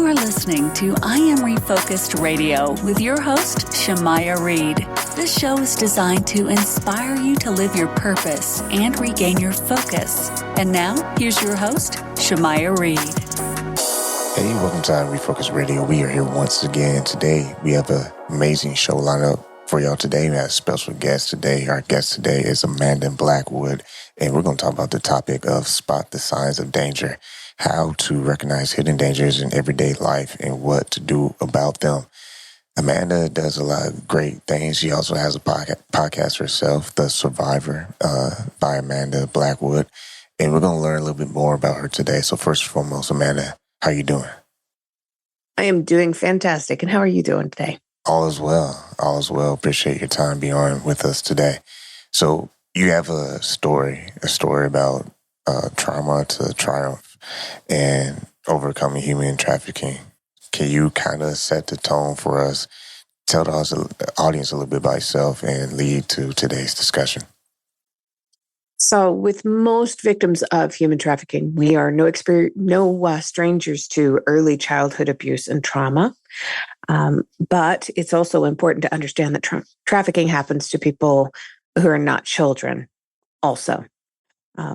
are listening to I Am Refocused Radio with your host, Shamaya Reed. This show is designed to inspire you to live your purpose and regain your focus. And now, here's your host, Shamaya Reed. Hey, welcome to I Am Refocused Radio. We are here once again. Today, we have an amazing show lineup for y'all today. We have a special guest today. Our guest today is Amanda Blackwood, and we're going to talk about the topic of spot the signs of danger, how to recognize hidden dangers in everyday life and what to do about them. Amanda does a lot of great things. She also has a podcast herself, The Survivor, by Amanda Blackwood, and we're going to learn a little bit more about her today. So first and foremost, Amanda, how are you doing? I am doing fantastic. And how are you doing today? All is well. All is well. Appreciate your time being on with us today. So you have a story about trauma to triumph and overcoming human trafficking. Can you kind of set the tone for us? Tell the audience a little bit about yourself and lead to today's discussion. So with most victims of human trafficking, we are no strangers to early childhood abuse and trauma. But it's also important to understand that trafficking happens to people who are not children also.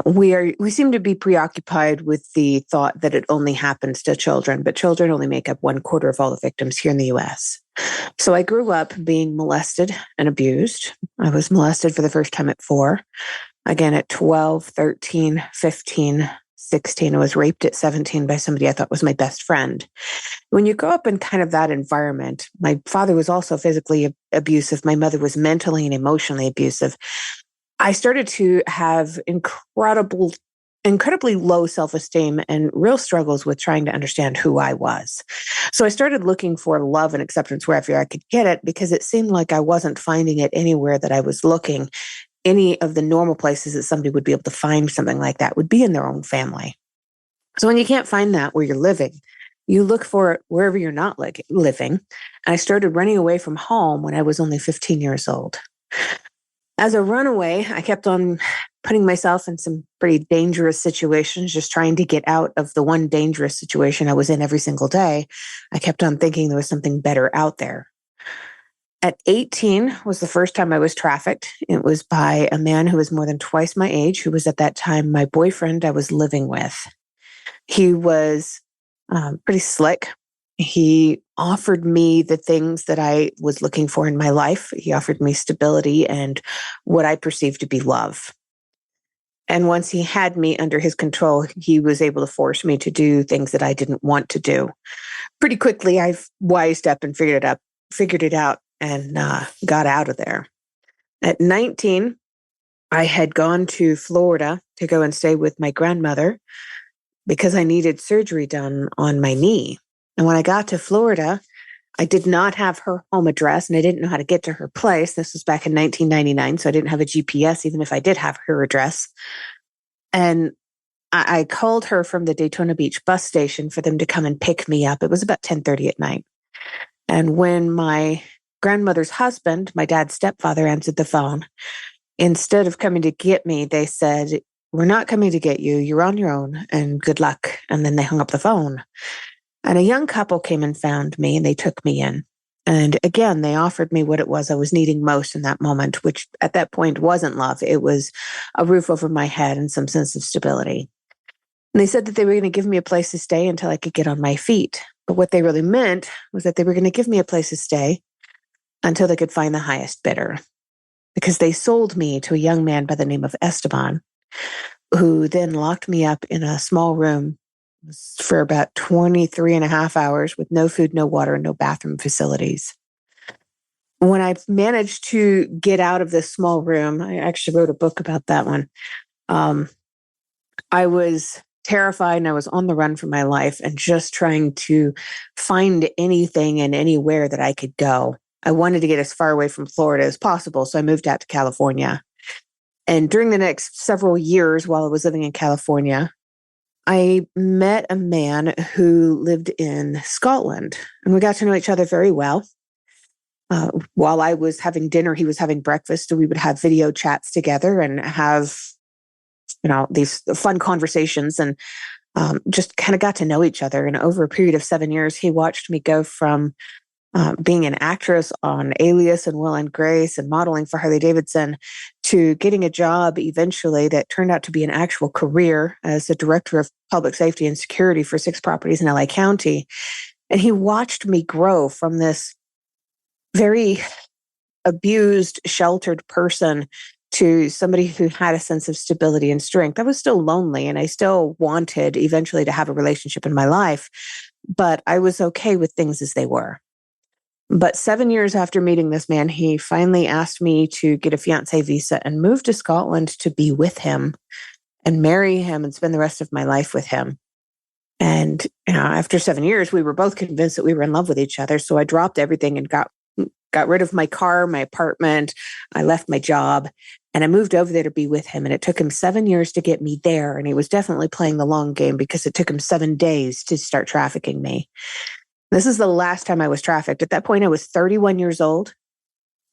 We seem to be preoccupied with the thought that it only happens to children, but children only make up 1/4 of all the victims here in the U.S. So I grew up being molested and abused. I was molested for the first time at 4. Again, at 12, 13, 15, 16, I was raped at 17 by somebody I thought was my best friend. When you grow up in kind of that environment, my father was also physically abusive. My mother was mentally and emotionally abusive. I started to have incredibly low self-esteem and real struggles with trying to understand who I was. So I started looking for love and acceptance wherever I could get it because it seemed like I wasn't finding it anywhere that I was looking. Any of the normal places that somebody would be able to find something like that would be in their own family. So when you can't find that where you're living, you look for it wherever you're not living. And I started running away from home when I was only 15 years old. As a runaway, I kept on putting myself in some pretty dangerous situations, just trying to get out of the one dangerous situation I was in every single day. I kept on thinking there was something better out there. At 18 was the first time I was trafficked. It was by a man who was more than twice my age, who was at that time my boyfriend I was living with. He was pretty slick. He offered me the things that I was looking for in my life. He offered me stability and what I perceived to be love. And once he had me under his control, he was able to force me to do things that I didn't want to do. Pretty quickly, I wised up and figured it out. And got out of there. At 19, I had gone to Florida to go and stay with my grandmother because I needed surgery done on my knee. And when I got to Florida, I did not have her home address and I didn't know how to get to her place. This was back in 1999, so I didn't have a GPS, even if I did have her address. And I called her from the Daytona Beach bus station for them to come and pick me up. It was about 10:30 at night. And when my grandmother's husband, my dad's stepfather, answered the phone, instead of coming to get me, they said, "We're not coming to get you. You're on your own and good luck." And then they hung up the phone. And a young couple came and found me and they took me in. And again, they offered me what it was I was needing most in that moment, which at that point wasn't love. It was a roof over my head and some sense of stability. And they said that they were going to give me a place to stay until I could get on my feet. But what they really meant was that they were going to give me a place to stay until they could find the highest bidder. Because they sold me to a young man by the name of Esteban, who then locked me up in a small room for about 23 and a half hours with no food, no water, and no bathroom facilities. When I managed to get out of this small room, I actually wrote a book about that one. I was terrified and I was on the run for my life and just trying to find anything and anywhere that I could go. I wanted to get as far away from Florida as possible, so I moved out to California. And during the next several years while I was living in California, I met a man who lived in Scotland, and we got to know each other very well. While I was having dinner, he was having breakfast, so we would have video chats together and have, these fun conversations. And just kind of got to know each other. And over a period of 7 years, he watched me go from being an actress on Alias and Will and Grace and modeling for Harley Davidson to getting a job eventually that turned out to be an actual career as the director of public safety and security for 6 properties in LA County. And he watched me grow from this very abused, sheltered person to somebody who had a sense of stability and strength. I was still lonely and I still wanted eventually to have a relationship in my life, but I was okay with things as they were. But 7 years after meeting this man, he finally asked me to get a fiancé visa and move to Scotland to be with him and marry him and spend the rest of my life with him. And after 7 years, we were both convinced that we were in love with each other. So I dropped everything and got rid of my car, my apartment. I left my job and I moved over there to be with him. And it took him 7 years to get me there. And he was definitely playing the long game because it took him 7 days to start trafficking me. This is the last time I was trafficked. At that point, I was 31 years old.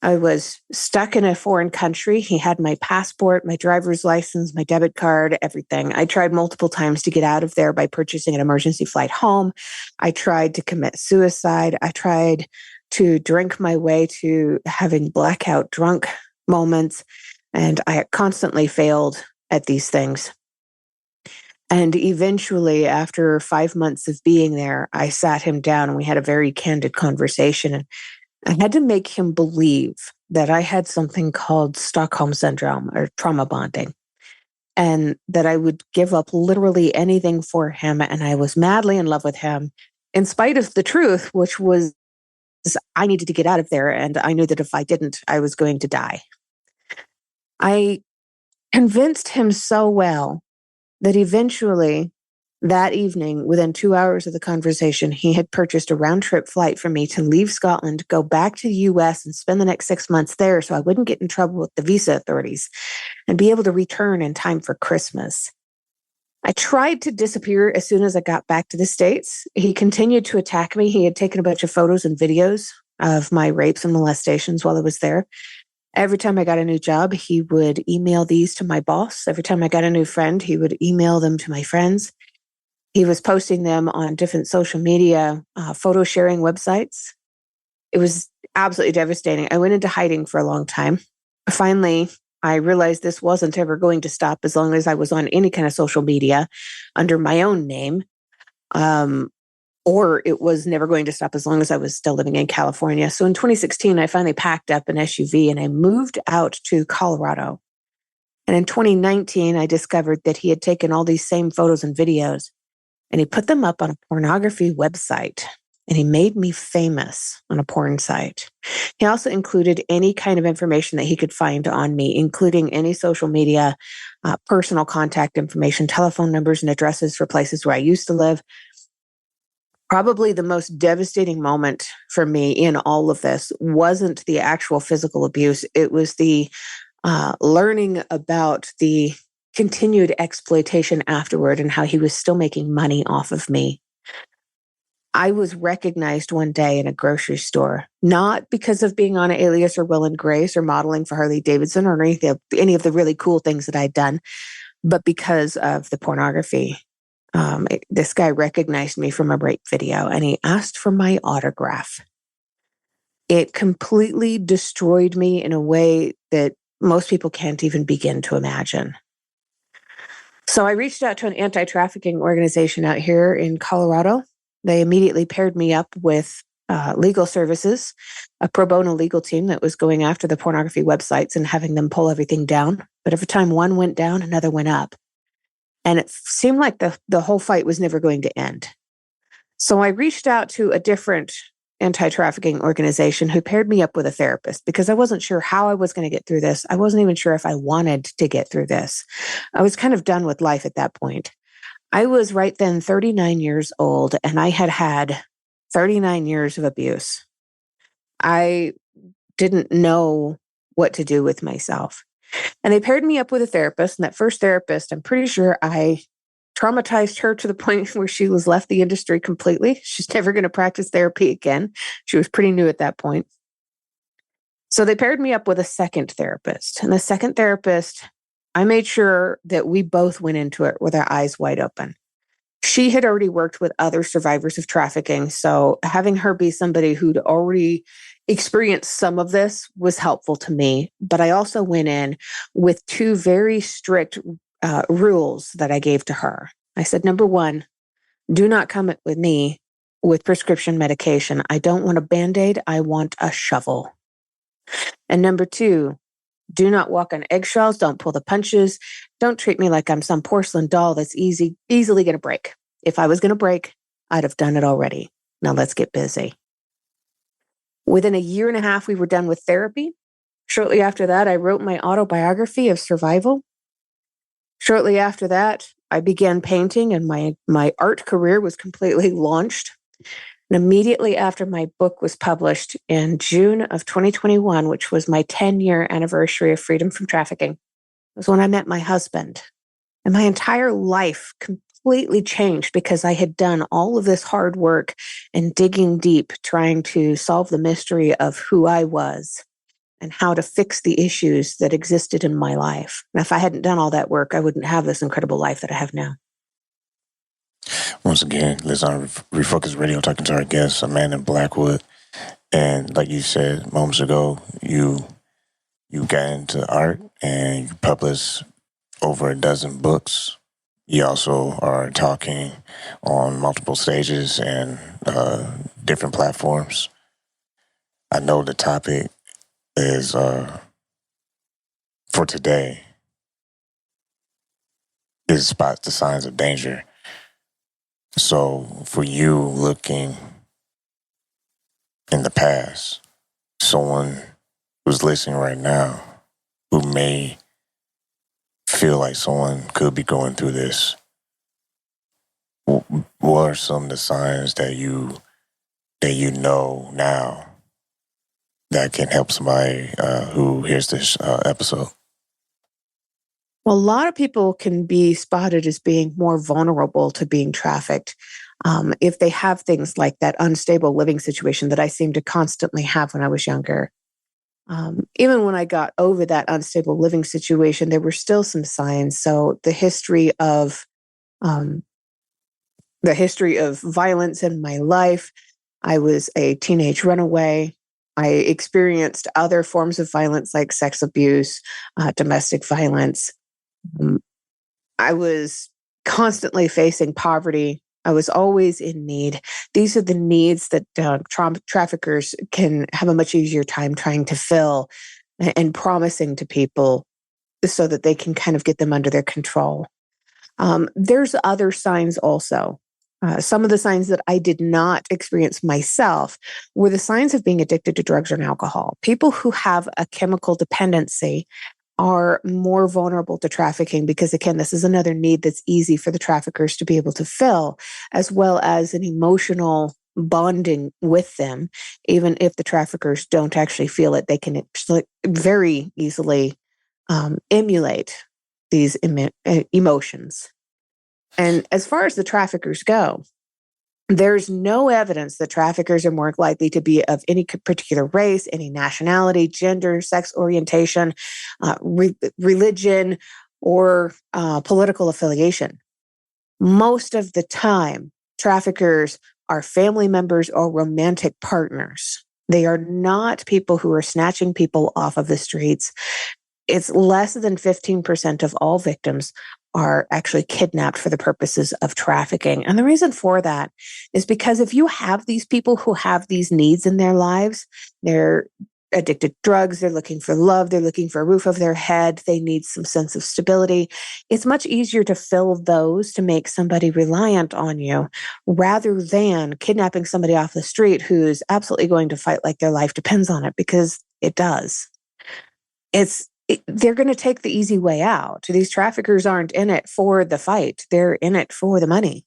I was stuck in a foreign country. He had my passport, my driver's license, my debit card, everything. I tried multiple times to get out of there by purchasing an emergency flight home. I tried to commit suicide. I tried to drink my way to having blackout drunk moments. And I constantly failed at these things. And eventually, after 5 months of being there, I sat him down and we had a very candid conversation. And I had to make him believe that I had something called Stockholm Syndrome or trauma bonding, and that I would give up literally anything for him. And I was madly in love with him, in spite of the truth, which was I needed to get out of there. And I knew that if I didn't, I was going to die. I convinced him so well that eventually that evening, within 2 hours of the conversation, he had purchased a round-trip flight for me to leave Scotland, go back to the US and spend the next 6 months there so I wouldn't get in trouble with the visa authorities and be able to return in time for Christmas. I tried to disappear as soon as I got back to the States. He continued to attack me. He had taken a bunch of photos and videos of my rapes and molestations while I was there. Every time I got a new job, he would email these to my boss. Every time I got a new friend, he would email them to my friends. He was posting them on different social media, photo sharing websites. It was absolutely devastating. I went into hiding for a long time. Finally, I realized this wasn't ever going to stop as long as I was on any kind of social media under my own name. Or it was never going to stop as long as I was still living in California. So in 2016, I finally packed up an SUV and I moved out to Colorado. And in 2019, I discovered that he had taken all these same photos and videos and he put them up on a pornography website. And he made me famous on a porn site. He also included any kind of information that he could find on me, including any social media, personal contact information, telephone numbers and addresses for places where I used to live. Probably the most devastating moment for me in all of this wasn't the actual physical abuse. It was the learning about the continued exploitation afterward and how he was still making money off of me. I was recognized one day in a grocery store, not because of being on Alias or Will and Grace or modeling for Harley Davidson or any of the really cool things that I'd done, but because of the pornography. This guy recognized me from a rape video and he asked for my autograph. It completely destroyed me in a way that most people can't even begin to imagine. So I reached out to an anti-trafficking organization out here in Colorado. They immediately paired me up with legal services, a pro bono legal team that was going after the pornography websites and having them pull everything down. But every time one went down, another went up. And it seemed like the whole fight was never going to end. So I reached out to a different anti-trafficking organization who paired me up with a therapist because I wasn't sure how I was going to get through this. I wasn't even sure if I wanted to get through this. I was kind of done with life at that point. I was right then 39 years old and I had had 39 years of abuse. I didn't know what to do with myself. And they paired me up with a therapist. And that first therapist, I'm pretty sure I traumatized her to the point where she was left the industry completely. She's never going to practice therapy again. She was pretty new at that point. So they paired me up with a second therapist. And the second therapist, I made sure that we both went into it with our eyes wide open. She had already worked with other survivors of trafficking, so having her be somebody who'd already experienced some of this was helpful to me. But I also went in with two very strict rules that I gave to her. I said, number one, do not come with me with prescription medication. I don't want a Band-Aid. I want a shovel. And number two, do not walk on eggshells. Don't pull the punches. Don't treat me like I'm some porcelain doll that's easily going to break. If I was going to break, I'd have done it already. Now let's get busy. Within 1.5 years, we were done with therapy. Shortly after that, I wrote my autobiography of survival. Shortly after that, I began painting, and my art career was completely launched. And immediately after my book was published in June of 2021, which was my 10-year anniversary of freedom from trafficking, was when I met my husband. And my entire life completely changed because I had done all of this hard work and digging deep, trying to solve the mystery of who I was and how to fix the issues that existed in my life. And if I hadn't done all that work, I wouldn't have this incredible life that I have now. Once again, let's on Refocused Radio, talking to our guest, Amanda Blackwood. And like you said moments ago, you got into art and you published over 12 books. You also are talking on multiple stages and different platforms. I know the topic is for today is spot the signs of danger. So for you looking in the past, someone who's listening right now who may feel like someone could be going through this, what are some of the signs that you know now that can help somebody who hears this episode? Well, a lot of people can be spotted as being more vulnerable to being trafficked if they have things like that unstable living situation that I seemed to constantly have when I was younger. Even when I got over that unstable living situation, there were still some signs. So the history of violence in my life. I was a teenage runaway. I experienced other forms of violence like sex abuse, domestic violence. I was constantly facing poverty. I was always in need. These are the needs that traffickers can have a much easier time trying to fill and promising to people so that they can kind of get them under their control. There's other signs also. Some of the signs that I did not experience myself were the signs of being addicted to drugs and alcohol. People who have a chemical dependency are more vulnerable to trafficking because, again, this is another need that's easy for the traffickers to be able to fill, as well as an emotional bonding with them. Even if the traffickers don't actually feel it, they can very easily emulate these emotions. And as far as the traffickers go, there's no evidence that traffickers are more likely to be of any particular race, any nationality, gender, sex orientation, religion, or political affiliation. Most of the time, traffickers are family members or romantic partners. They are not people who are snatching people off of the streets. It's less than 15% of all victims are actually kidnapped for the purposes of trafficking. And the reason for that is because if you have these people who have these needs in their lives, they're addicted to drugs, they're looking for love, they're looking for a roof over their head, they need some sense of stability. It's much easier to fill those to make somebody reliant on you rather than kidnapping somebody off the street who's absolutely going to fight like their life depends on it, because it does. They're going to take the easy way out. These traffickers aren't in it for the fight. They're in it for the money.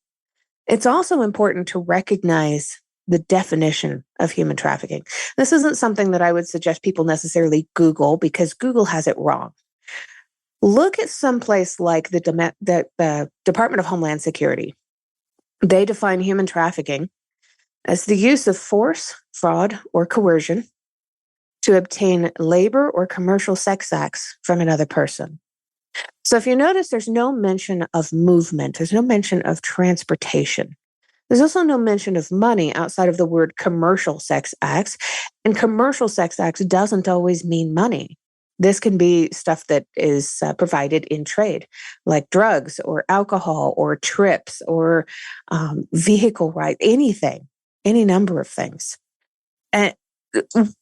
It's also important to recognize the definition of human trafficking. This isn't something that I would suggest people necessarily Google, because Google has it wrong. Look at some place like the Department of Homeland Security. They define human trafficking as the use of force, fraud, or coercion to obtain labor or commercial sex acts from another person. So if you notice, there's no mention of movement. There's no mention of transportation. There's also no mention of money outside of the word commercial sex acts. And commercial sex acts doesn't always mean money. This can be stuff that is provided in trade, like drugs or alcohol or trips or vehicle ride, anything, any number of things. And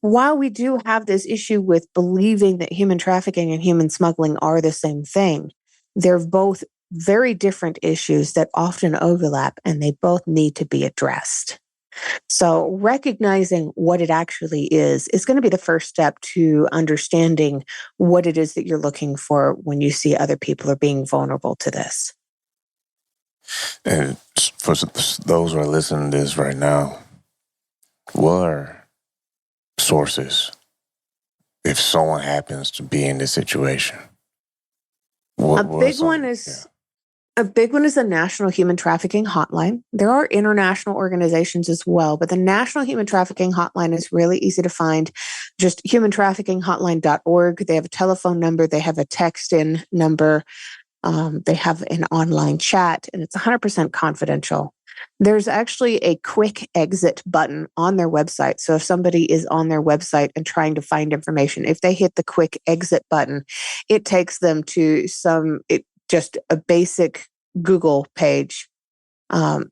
while we do have this issue with believing that human trafficking and human smuggling are the same thing, they're both very different issues that often overlap, and they both need to be addressed. So recognizing what it actually is going to be the first step to understanding what it is that you're looking for when you see other people are being vulnerable to this. And for those who are listening to this right now, what are sources if someone happens to be in this situation? A big one is the National Human Trafficking Hotline. There are international organizations as well, but the National Human Trafficking Hotline is really easy to find. Just humantraffickinghotline.org. They have a telephone number. They have a text-in number. They have an online chat, and it's 100% confidential. There's actually a quick exit button on their website. So if somebody is on their website and trying to find information, if they hit the quick exit button, it takes them to just a basic Google page. And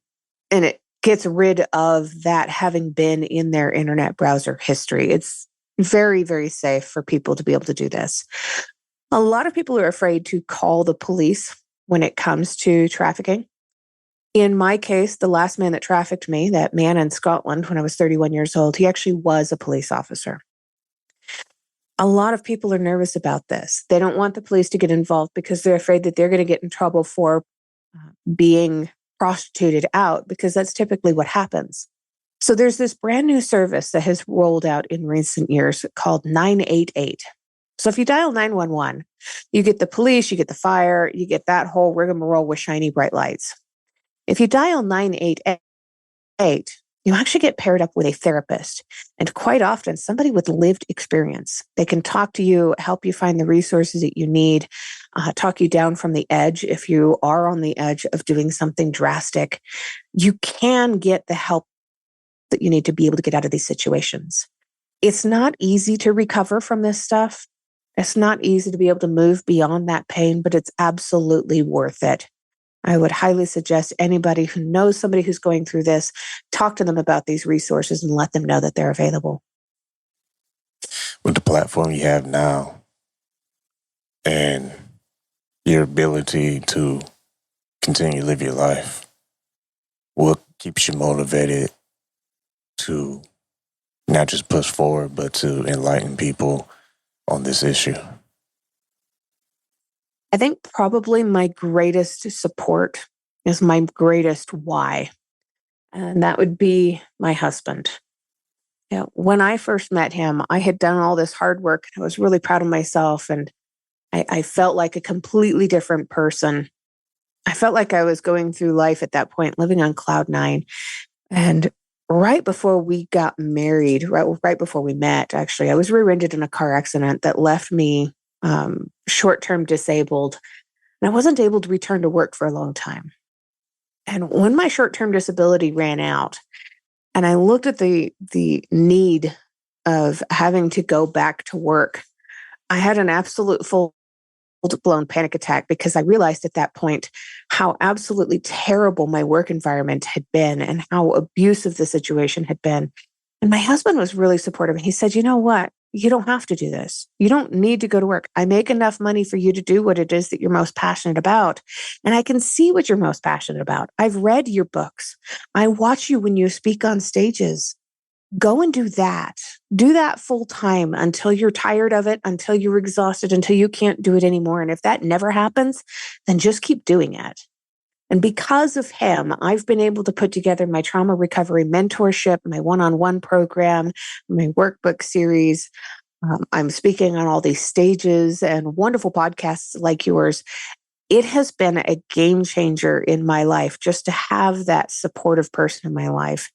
it gets rid of that having been in their internet browser history. It's very, very safe for people to be able to do this. A lot of people are afraid to call the police when it comes to trafficking. In my case, the last man that trafficked me, that man in Scotland when I was 31 years old, he actually was a police officer. A lot of people are nervous about this. They don't want the police to get involved because they're afraid that they're going to get in trouble for being prostituted out, because that's typically what happens. So there's this brand new service that has rolled out in recent years called 988. So if you dial 911, you get the police, you get the fire, you get that whole rigmarole with shiny bright lights. If you dial 988, you actually get paired up with a therapist, and quite often somebody with lived experience. They can talk to you, help you find the resources that you need, talk you down from the edge. If you are on the edge of doing something drastic, you can get the help that you need to be able to get out of these situations. It's not easy to recover from this stuff. It's not easy to be able to move beyond that pain, but it's absolutely worth it. I would highly suggest anybody who knows somebody who's going through this, talk to them about these resources and let them know that they're available. With the platform you have now and your ability to continue to live your life, what keeps you motivated to not just push forward, but to enlighten people on this issue? I think probably my greatest support is my greatest why. And that would be my husband. When I first met him, I had done all this hard work. I was really proud of myself, and I felt like a completely different person. I felt like I was going through life at that point, living on cloud nine. And right before we got married, right before we met, actually, I was rear-ended in a car accident that left me short-term disabled, and I wasn't able to return to work for a long time. And when my short-term disability ran out, and I looked at the need of having to go back to work, I had an absolute full-blown panic attack, because I realized at that point how absolutely terrible my work environment had been and how abusive the situation had been. And my husband was really supportive. And he said, you know what? You don't have to do this. You don't need to go to work. I make enough money for you to do what it is that you're most passionate about. And I can see what you're most passionate about. I've read your books. I watch you when you speak on stages. Go and do that. Do that full time until you're tired of it, until you're exhausted, until you can't do it anymore. And if that never happens, then just keep doing it. And because of him, I've been able to put together my trauma recovery mentorship, my one-on-one program, my workbook series. I'm speaking on all these stages and wonderful podcasts like yours. It has been a game changer in my life just to have that supportive person in my life.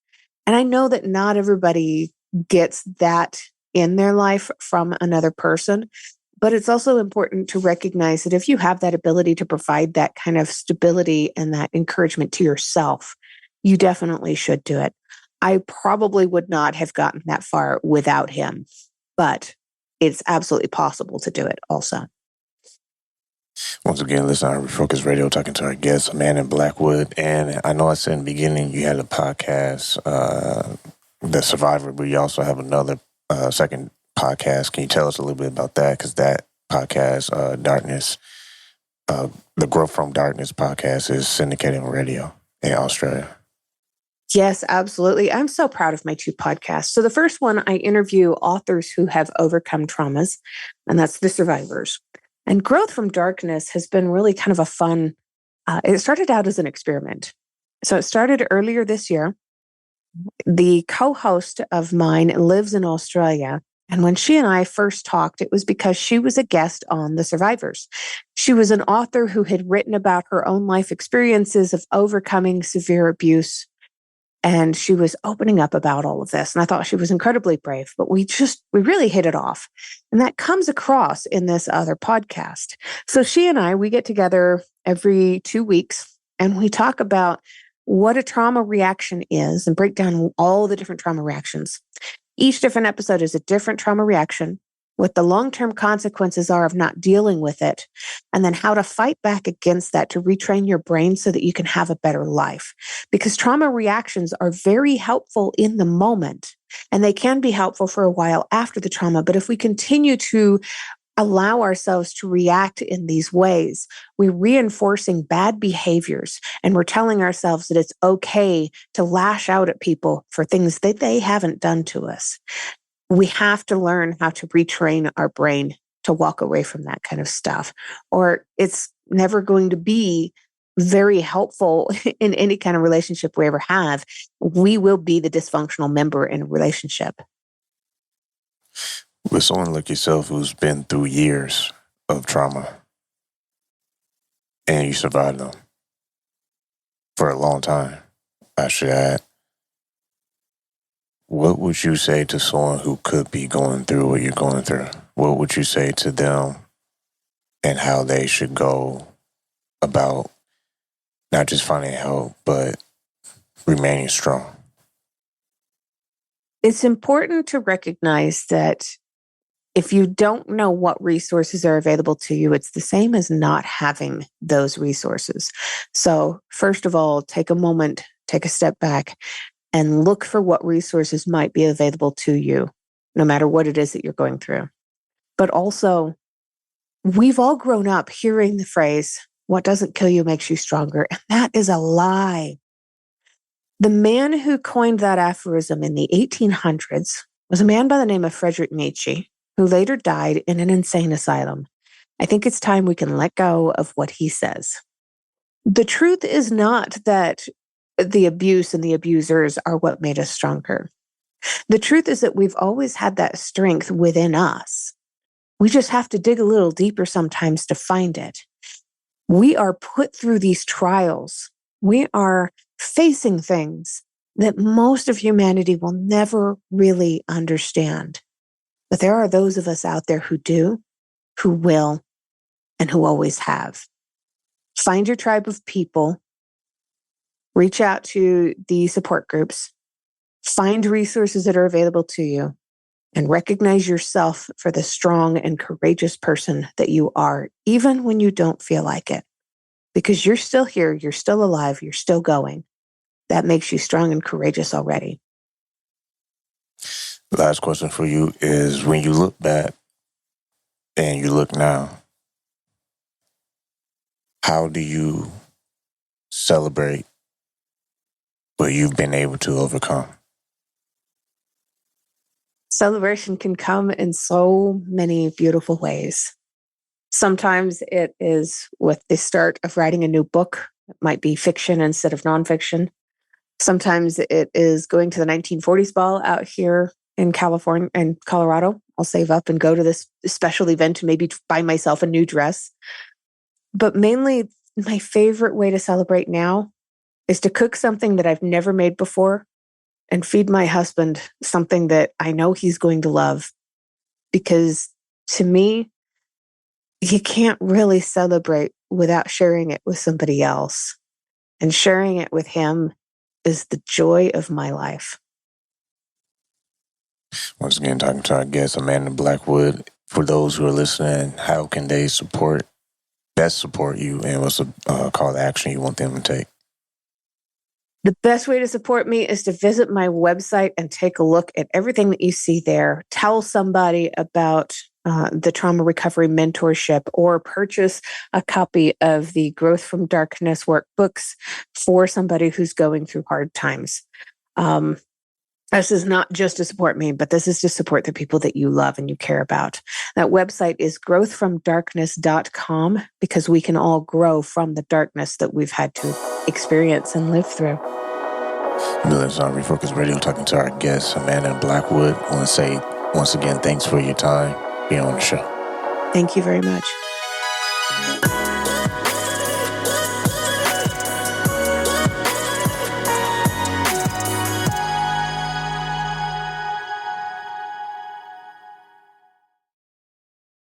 And I know that not everybody gets that in their life from another person. But it's also important to recognize that if you have that ability to provide that kind of stability and that encouragement to yourself, you definitely should do it. I probably would not have gotten that far without him, but it's absolutely possible to do it also. Once again, listen to Refocused Radio, talking to our guest, a man in Blackwood. And I know I said in the beginning you had a podcast, The Survivor, but you also have another second podcast. Can you tell us a little bit about that? Because that podcast, Darkness, the Growth from Darkness podcast, is syndicated on radio in Australia. Yes, absolutely. I'm so proud of my two podcasts. So the first one, I interview authors who have overcome traumas, and that's The Survivors. And Growth from Darkness has been really kind of a fun, it started out as an experiment. So it started earlier this year. The co-host of mine lives in Australia. And when she and I first talked, it was because she was a guest on The Survivors. She was an author who had written about her own life experiences of overcoming severe abuse. And she was opening up about all of this. And I thought she was incredibly brave, but we really hit it off. And that comes across in this other podcast. So she and I, we get together every 2 weeks and we talk about what a trauma reaction is and break down all the different trauma reactions. Each different episode is a different trauma reaction, what the long-term consequences are of not dealing with it, and then how to fight back against that to retrain your brain so that you can have a better life. Because trauma reactions are very helpful in the moment, and they can be helpful for a while after the trauma. But if we continue to allow ourselves to react in these ways, we're reinforcing bad behaviors, and we're telling ourselves that it's okay to lash out at people for things that they haven't done to us. We have to learn how to retrain our brain to walk away from that kind of stuff, or it's never going to be very helpful in any kind of relationship we ever have. We will be the dysfunctional member in a relationship. With someone like yourself who's been through years of trauma and you survived them for a long time, I should add, what would you say to someone who could be going through what you're going through? What would you say to them and how they should go about not just finding help, but remaining strong? It's important to recognize that if you don't know what resources are available to you, it's the same as not having those resources. So first of all, take a moment, take a step back, and look for what resources might be available to you, no matter what it is that you're going through. But also, we've all grown up hearing the phrase, what doesn't kill you makes you stronger. And that is a lie. The man who coined that aphorism in the 1800s was a man by the name of Friedrich Nietzsche, who later died in an insane asylum. I think it's time we can let go of what he says. The truth is not that the abuse and the abusers are what made us stronger. The truth is that we've always had that strength within us. We just have to dig a little deeper sometimes to find it. We are put through these trials. We are facing things that most of humanity will never really understand. But there are those of us out there who do, who will, and who always have. Find your tribe of people. Reach out to the support groups. Find resources that are available to you. And recognize yourself for the strong and courageous person that you are, even when you don't feel like it. Because you're still here, you're still alive, you're still going. That makes you strong and courageous already. Last question for you is, when you look back and you look now, how do you celebrate what you've been able to overcome? Celebration can come in so many beautiful ways. Sometimes it is with the start of writing a new book. It might be fiction instead of nonfiction. Sometimes it is going to the 1940s ball out here in California and Colorado. I'll save up and go to this special event and maybe buy myself a new dress. But mainly, my favorite way to celebrate now is to cook something that I've never made before and feed my husband something that I know he's going to love. Because to me, you can't really celebrate without sharing it with somebody else. And sharing it with him is the joy of my life. Once again, talking to our guest, Amanda Blackwood. For those who are listening, how can they best support you, and what's the call to action you want them to take? The best way to support me is to visit my website and take a look at everything that you see there. Tell somebody about the Trauma Recovery Mentorship, or purchase a copy of the Growth from Darkness workbooks for somebody who's going through hard times. This is not just to support me, but this is to support the people that you love and you care about. That website is growthfromdarkness.com, because we can all grow from the darkness that we've had to experience and live through. This is I Am Refocused Radio, talking to our guest, Amanda Blackwood. I want to say, once again, thanks for your time being on the show. Thank you very much.